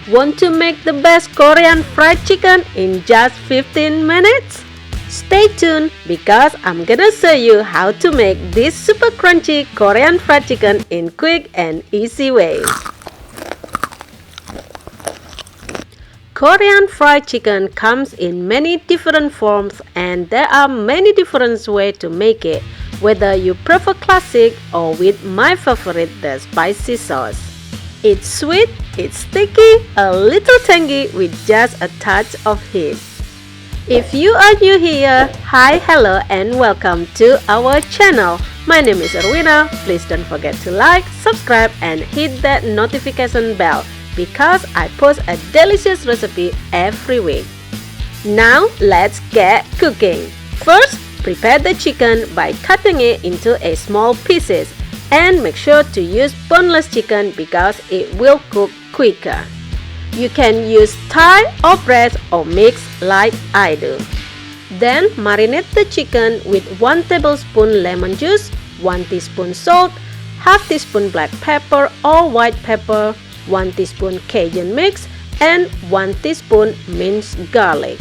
Want to make the best Korean fried chicken in just 15 minutes? Stay tuned because I'm gonna show you how to make this super crunchy Korean fried chicken in quick and easy way. Korean fried chicken comes in many different forms and there are many different ways to make it, whether you prefer classic or with my favorite, the spicy sauce. It's sweet, it's sticky, a little tangy with just a touch of heat. If you are new here, hi, hello and welcome to our channel. My name is Erwina. Please don't forget to like, subscribe and hit that notification bell because I post a delicious recipe every week. Now let's get cooking. First, prepare the chicken by cutting it into a small pieces and make sure to use boneless chicken because it will cook quicker. You can use Thai or breast or mix like I do. Then marinate the chicken with 1 tablespoon lemon juice, 1 teaspoon salt, half teaspoon black pepper or white pepper, 1 teaspoon Cajun mix, and 1 teaspoon minced garlic.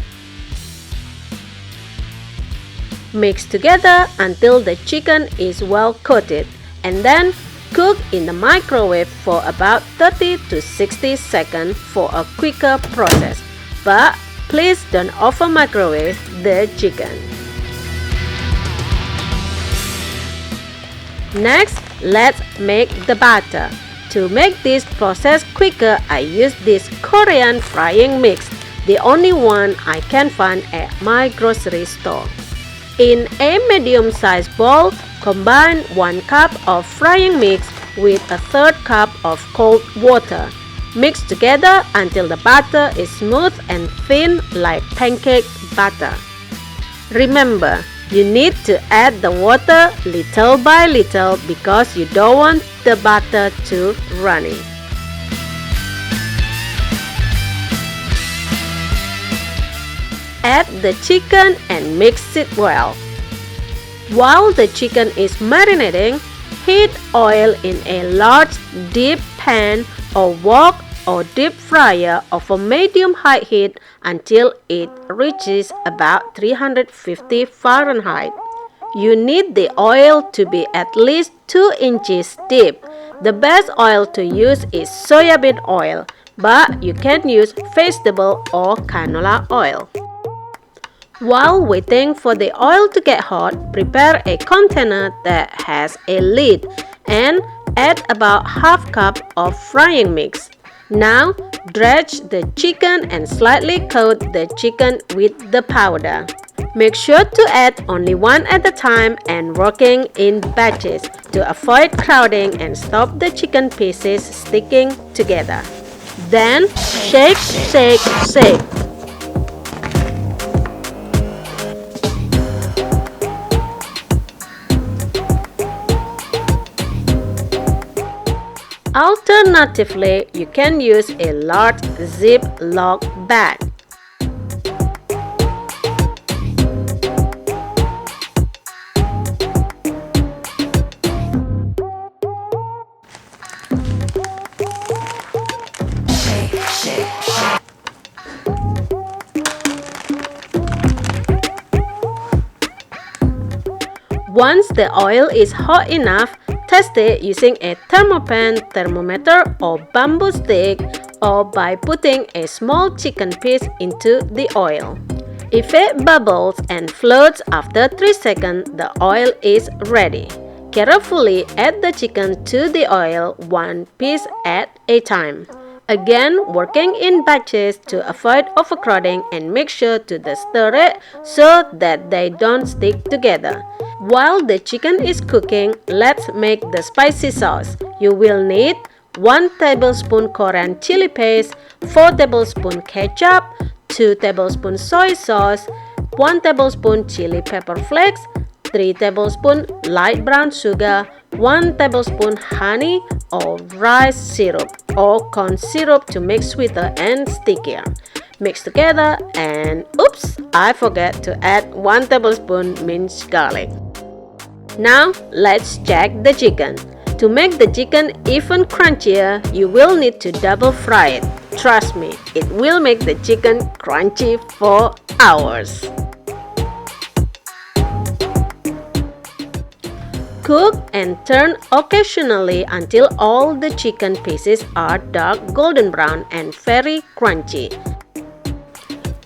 Mix together until the chicken is well coated and then cook in the microwave for about 30 to 60 seconds for a quicker process. But please don't over microwave the chicken. Next, let's make the batter. To make this process quicker, I use this Korean frying mix, the only one I can find at my grocery store. In a medium-sized bowl, combine 1 cup of frying mix with a 1/3 cup of cold water. Mix together until the batter is smooth and thin like pancake batter. Remember, you need to add the water little by little because you don't want the batter too runny. Add the chicken and mix it well. While the chicken is marinating, heat oil in a large deep pan or wok or deep fryer of a medium-high heat until it reaches about 350 Fahrenheit. You need the oil to be at least 2 inches deep. The best oil to use is soybean oil, but you can use vegetable or canola oil. While waiting for the oil to get hot, prepare a container that has a lid and add about half cup of frying mix. Now, dredge the chicken and slightly coat the chicken with the powder. Make sure to add only one at a time and working in batches to avoid crowding and stop the chicken pieces sticking together. Then, shake, shake, shake. Alternatively, you can use a large Ziploc bag. Once the oil is hot enough, test it using a thermopan, thermometer or bamboo stick or by putting a small chicken piece into the oil. If it bubbles and floats after 3 seconds, the oil is ready. Carefully add the chicken to the oil 1 piece at a time. Again, working in batches to avoid overcrowding and make sure to stir it so that they don't stick together. While the chicken is cooking, let's make the spicy sauce. You will need 1 tablespoon Korean chili paste, 4 tablespoons ketchup, 2 tablespoons soy sauce, 1 tablespoon chili pepper flakes, 3 tablespoons light brown sugar, 1 tablespoon honey or rice syrup or corn syrup to make sweeter and stickier. Mix together and oops, I forgot to add 1 tablespoon minced garlic. Now let's check the chicken. To make the chicken even crunchier, you will need to double fry it. Trust me, it will make the chicken crunchy for hours. Cook and turn occasionally until all the chicken pieces are dark golden brown and very crunchy.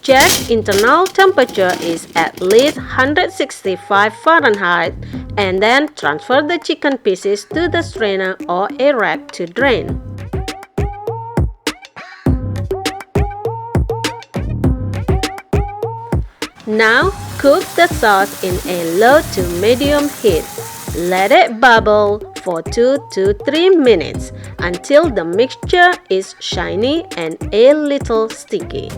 Check internal temperature is at least 165 Fahrenheit and then transfer the chicken pieces to the strainer or a rack to drain. Now cook the sauce in a low to medium heat. Let it bubble for 2 to 3 minutes until the mixture is shiny and a little sticky.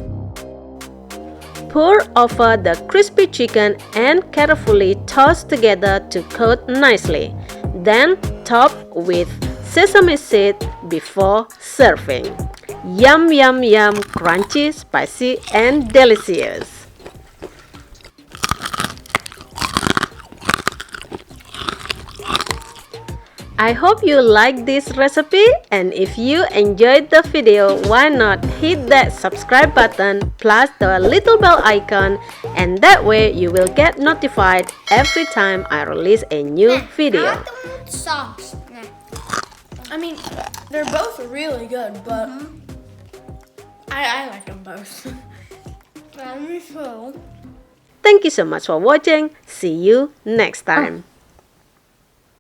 Pour over the crispy chicken and carefully toss together to coat nicely. Then top with sesame seed before serving. Yum yum yum, crunchy, spicy and delicious. I hope you like this recipe, and if you enjoyed the video, why not hit that subscribe button plus the little bell icon, and that way you will get notified every time I release a new video. Sauce. I mean, they're both really good, but I like them both. Me too. Thank you so much for watching. See you next time.